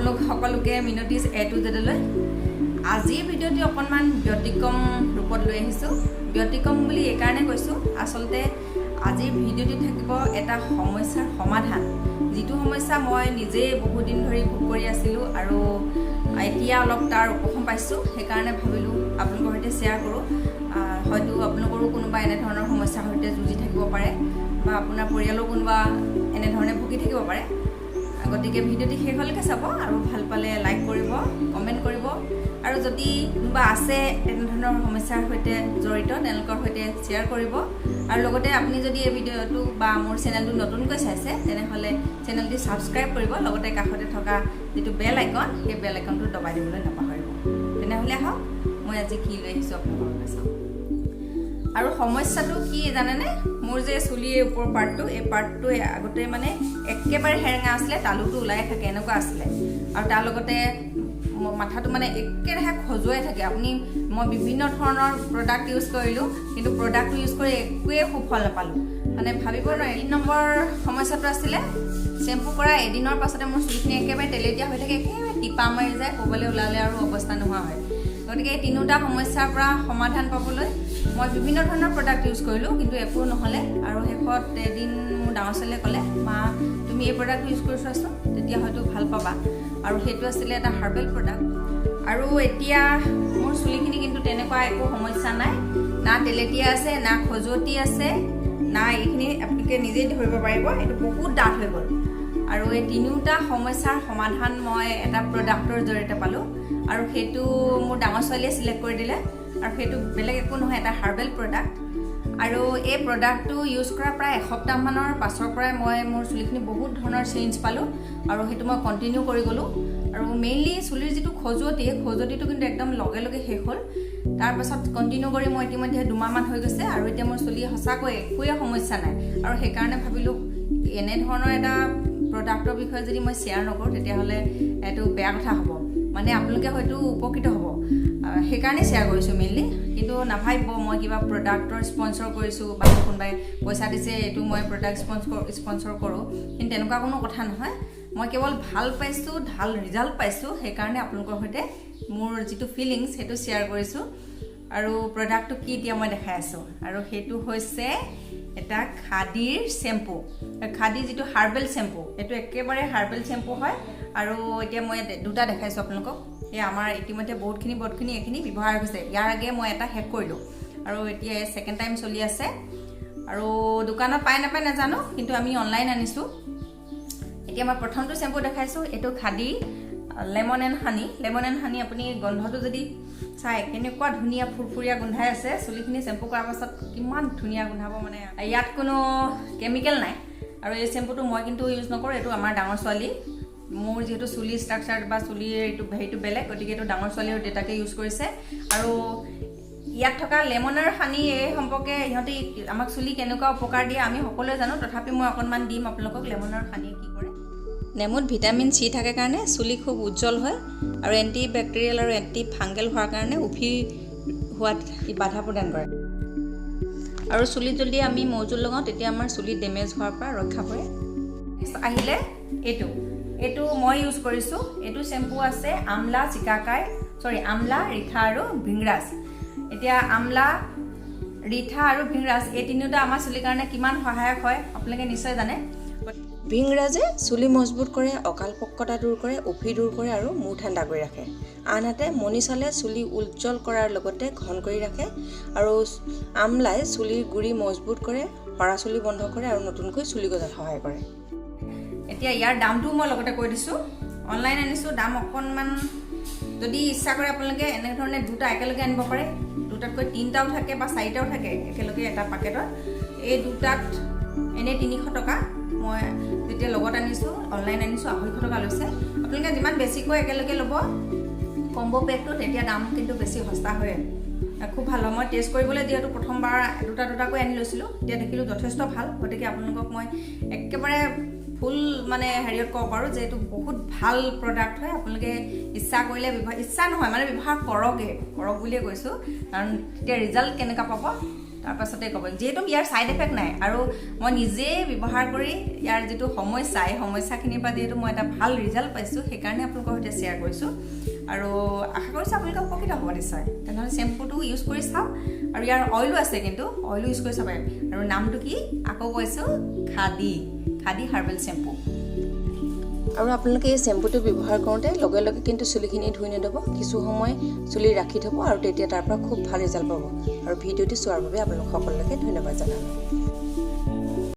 আপোনালোক সকলোকে মিনতিছ এ টু জেডলৈ আজিৰ ভিডিঅ'টি অকণমান ব্যতিক্ৰম ৰূপত লৈ আহিছোঁ। ব্যতিক্ৰম বুলি এই কাৰণে কৈছোঁ, আচলতে আজিৰ ভিডিঅ'টি থাকিব এটা সমস্যাৰ সমাধান, যিটো সমস্যা মই নিজে বহুত দিন ধৰি ভোগ কৰি আছিলোঁ আৰু এতিয়া অলপ তাৰ উপশম পাইছোঁ। সেইকাৰণে ভাবিলোঁ আপোনালোকৰ সৈতে শ্বেয়াৰ কৰোঁ। হয়তো আপোনালোকৰো কোনোবা এনেধৰণৰ সমস্যাৰ সৈতে যুঁজি থাকিব পাৰে বা আপোনাৰ পৰিয়ালৰ কোনোবা এনেধৰণে ভুগি থাকিব পাৰে। গতিকে ভিডিঅ'টি শেষলৈকে চাব আৰু ভাল পালে লাইক কৰিব, কমেণ্ট কৰিব আৰু যদি কোনোবা আছে তেনেধৰণৰ সমস্যাৰ সৈতে জড়িত তেওঁলোকৰ সৈতে শ্বেয়াৰ কৰিব। আৰু লগতে আপুনি যদি এই ভিডিঅ'টো বা মোৰ চেনেলটো নতুনকৈ চাইছে তেনেহ'লে চেনেলটি ছাবস্ক্ৰাইব কৰিব, লগতে কাষতে থকা যিটো বেল আইকন সেই বেল আইকনটো দবাই দিবলৈ নাপাহৰিব। তেনেহ'লে আহক মই আজি কি লৈ আহিছোঁ আপোনালোকৰ চাওঁ। আৰু সমস্যাটো কি জানেনে, মোৰ যে চুলিৰ ওপৰ পাৰ্টটো, এই পাৰ্টটোৱে আগতে মানে একেবাৰে হেৰেঙা আছিলে, তালুটো ওলাই থাকে এনেকুৱা আছিলে আৰু তাৰ লগতে মাথাটো মানে একেৰাহে খজুৱাই থাকে। মই বিভিন্ন ধৰণৰ প্ৰডাক্ট ইউজ কৰিলোঁ, কিন্তু প্ৰডাক্টটো ইউজ কৰি একোৱেই সুফল নাপালোঁ। মানে ভাবিব নোৱাৰি। 3 নম্বৰ সমস্যাটো আছিলে শ্বেম্পু কৰা এদিনৰ পাছতে মোৰ চুলিখিনি একেবাৰে তেলেতীয়া হৈ থাকে, একেবাৰে টিপা মাৰি যায়, ক'বলৈ ওলালে আৰু অৱস্থা নোহোৱা হয়। গতিকে এই 3টা সমস্যাৰ পৰা সমাধান পাবলৈ মই বিভিন্ন ধৰণৰ প্ৰডাক্ট ইউজ কৰিলোঁ, কিন্তু একো নহ'লে। আৰু শেষত এদিন মোৰ ডাঙৰ ছোৱালীয়ে ক'লে, মা তুমি এই প্ৰডাক্টটো ইউজ কৰি চোৱাচোন, তেতিয়া হয়তো ভাল পাবা। আৰু সেইটো আছিলে এটা হাৰ্বেল প্ৰডাক্ট। আৰু এতিয়া মোৰ চুলিখিনি কিন্তু তেনেকুৱা একো সমস্যা নাই, না তেলেতীয়া আছে, না খজুৱতি আছে, না এইখিনি আপোনালোকে নিজেই ধৰিব পাৰিব, এইটো বহুত ডাঠ হৈ গ'ল। আৰু এই 3টা সমস্যাৰ সমাধান মই এটা প্ৰডাক্টৰ জৰিয়তে পালোঁ আৰু সেইটো মোৰ ডাঙৰ ছোৱালীয়ে চিলেক্ট কৰি দিলে। আৰু সেইটো বেলেগ একো নহয়, এটা হাৰ্বেল প্ৰডাক্ট। আৰু এই প্ৰডাক্টটো ইউজ কৰা প্ৰায় এসপ্তাহমানৰ পাছৰ পৰাই মই মোৰ চুলিখিনি বহুত ধৰণৰ চেঞ্জ পালোঁ আৰু সেইটো মই কণ্টিনিউ কৰি গ'লোঁ। আৰু মেইনলি চুলিৰ যিটো খজুৱতিটো কিন্তু একদম লগে লগে শেষ হ'ল। তাৰপাছত কণ্টিনিউ কৰি মই ইতিমধ্যে 2 মাহমান হৈ গৈছে আৰু এতিয়া মোৰ চুলি সঁচাকৈ একোৱে সমস্যা নাই। আৰু সেইকাৰণে ভাবিলোঁ এনেধৰণৰ এটা প্ৰডাক্টৰ বিষয়ে যদি মই শ্বেয়াৰ নকৰোঁ তেতিয়াহ'লে এইটো বেয়া কথা হ'ব, মানে আপোনালোকে হয়তো উপকৃত হ'ব, সেইকাৰণে শ্বেয়াৰ কৰিছোঁ মেইনলি। কিন্তু নাভাবিব মই কিবা প্ৰডাক্টৰ স্পনচৰ কৰিছোঁ বা কোনোবাই পইচা দিছে এইটো মই প্ৰডাক্ট স্পনচৰ কৰোঁ, কিন্তু তেনেকুৱা কোনো কথা নহয়। মই কেৱল ভাল পাইছোঁ, ভাল ৰিজাল্ট পাইছোঁ, সেইকাৰণে আপোনালোকৰ সৈতে মোৰ যিটো ফিলিংছ সেইটো শ্বেয়াৰ কৰিছোঁ। আৰু প্ৰডাক্টটো কি এতিয়া মই দেখাই আছোঁ, আৰু সেইটো হৈছে এটা খাদীৰ শ্বেম্পু। খাদীৰ যিটো হাৰ্বেল শ্বেম্পু, এইটো একেবাৰে হাৰ্বেল শ্বেম্পু হয়। আৰু এতিয়া মই 2টা দেখাইছোঁ আপোনালোকক। এই আমাৰ ইতিমধ্যে বহুতখিনি এইখিনি ব্যৱহাৰ হৈছে। ইয়াৰ আগে মই এটা শেষ কৰিলোঁ আৰু এতিয়া ছেকেণ্ড টাইম চলি আছে। আৰু দোকানত পাই নাপায় নাজানো, কিন্তু আমি অনলাইন আনিছোঁ। এতিয়া মই প্ৰথমটো শ্বেম্পু দেখাইছোঁ, এইটো খাদী লেমন এণ্ড হানি। আপুনি গন্ধটো যদি চাই কেনেকুৱা ধুনীয়া ফুৰফুৰীয়া গোন্ধাই আছে। চুলিখিনি শ্বেম্পু কৰাৰ পাছত কিমান ধুনীয়া গোন্ধাব, মানে ইয়াত কোনো কেমিকেল নাই। আৰু এই শ্বেম্পুটো মই কিন্তু ইউজ নকৰোঁ, এইটো আমাৰ ডাঙৰ ছোৱালী। মোৰ যিহেতু চুলিৰ ষ্ট্ৰাকচাৰ বা চুলিৰ হেৰিটো বেলেগ, গতিকে এইটো ডাঙৰ ছোৱালী আৰু দেউতাকে ইউজ কৰিছে। আৰু ইয়াত থকা লেমন আৰু হানি এই সম্পৰ্কে ইহঁতে আমাক চুলি কেনেকুৱা উপকাৰ দিয়ে আমি সকলোৱে জানো, তথাপি মই অকণমান দিম আপোনালোকক লেমন আৰু হানিয়ে কি কৰে। নেমুত ভিটামিন চি থাকে কাৰণে চুলি খুব উজ্জ্বল হয় আৰু এণ্টি বেক্টেৰিয়েল আৰু এণ্টি ফাংগেল হোৱাৰ কাৰণে উফি হোৱাত বাধা প্ৰদান কৰে। আৰু চুলিত যদি আমি মৌজোল লগাওঁ তেতিয়া আমাৰ চুলি ডেমেজ হোৱাৰ পৰা ৰক্ষা কৰে। নেক্সট আহিলে এইটো মই ইউজ কৰিছোঁ। এইটো শ্বেম্পু আছে আমলা, আমলা, ৰিঠা আৰু ভিংৰাজ। এতিয়া আমলা, ৰিঠা আৰু ভিংৰাজ এই 3টা আমাৰ চুলিৰ কাৰণে কিমান সহায়ক হয় আপোনালোকে নিশ্চয় জানে। ভিংৰাজে চুলি মজবুত কৰে, অকালপক্কতা দূৰ কৰে, উফি দূৰ কৰে আৰু মূৰ ঠাণ্ডা কৰি ৰাখে। আনহাতে মণিছালে চুলি উজ্জ্বল কৰাৰ লগতে ঘন কৰি ৰাখে। আৰু আমলাই চুলিৰ গুৰি মজবুত কৰে, সৰা চুলি বন্ধ কৰে আৰু নতুনকৈ চুলি গজাত সহায় কৰে। এতিয়া ইয়াৰ দামটোও মই লগতে কৈ দিছোঁ। অনলাইন আনিছোঁ, দাম অকণমান যদি ইচ্ছা কৰে আপোনালোকে এনেধৰণে 2টা একেলগে আনিব পাৰে। 2টাতকৈ 3টাও থাকে বা 4টাও থাকে একেলগে এটা পেকেটত। এই 2টাত এনেই 300 টকা। মই যেতিয়া লগত আনিছোঁ, অনলাইন আনিছোঁ 250 টকা লৈছে। আপোনালোকে যিমান বেছিকৈ একেলগে ল'ব কম্বো পেকটো, তেতিয়া দাম কিন্তু বেছি সস্তা হয়, খুব ভাল হয়। মই টেষ্ট কৰিবলৈ যিহেতু প্ৰথমবাৰ 2টাকৈ আনি লৈছিলোঁ, এতিয়া দেখিলোঁ যথেষ্ট ভাল। গতিকে আপোনালোকক মই একেবাৰে ফুল হেৰিয়ত ক'ব পাৰোঁ যে এইটো বহুত ভাল প্ৰডাক্ট হয়। আপোনালোকে ইচ্ছা কৰিলে ব্যৱহাৰ কৰক বুলিয়ে কৈছোঁ, কাৰণ তেতিয়া ৰিজাল্ট কেনেকুৱা পাব তাৰপাছতে ক'ব যিহেতু ইয়াৰ ছাইড এফেক্ট নাই আৰু মই নিজে ব্যৱহাৰ কৰি ইয়াৰ যিটো সমস্যা এই সমস্যাখিনিৰ পৰা যিহেতু মই এটা ভাল ৰিজাল্ট পাইছোঁ সেইকাৰণে আপোনালোকৰ সৈতে শ্বেয়াৰ কৰিছোঁ আৰু আশা কৰিছোঁ আপোনালোকে উপকৃত হ'ব নিশ্চয় তেনেহ'লে শ্বেম্পুটো ইউজ কৰি চাওক আৰু ইয়াৰ অইলো আছে কিন্তু অইলো ইউজ কৰি চাব আৰু নামটো কি আকৌ কৈছোঁ খাদী হাৰ্বেল শ্বেম্পু আৰু আপোনালোকে এই শ্বেম্পুটো ব্যৱহাৰ কৰোঁতে লগে লগে কিন্তু চুলিখিনি ধুই নল'ব কিছু সময় চুলি ৰাখি থ'ব আৰু তেতিয়া তাৰ পৰা খুব ভাল ৰিজাল্ট পাব আৰু ভিডিঅ'টো চোৱাৰ বাবে আপোনালোক সকলোকে ধন্যবাদ জনালোঁ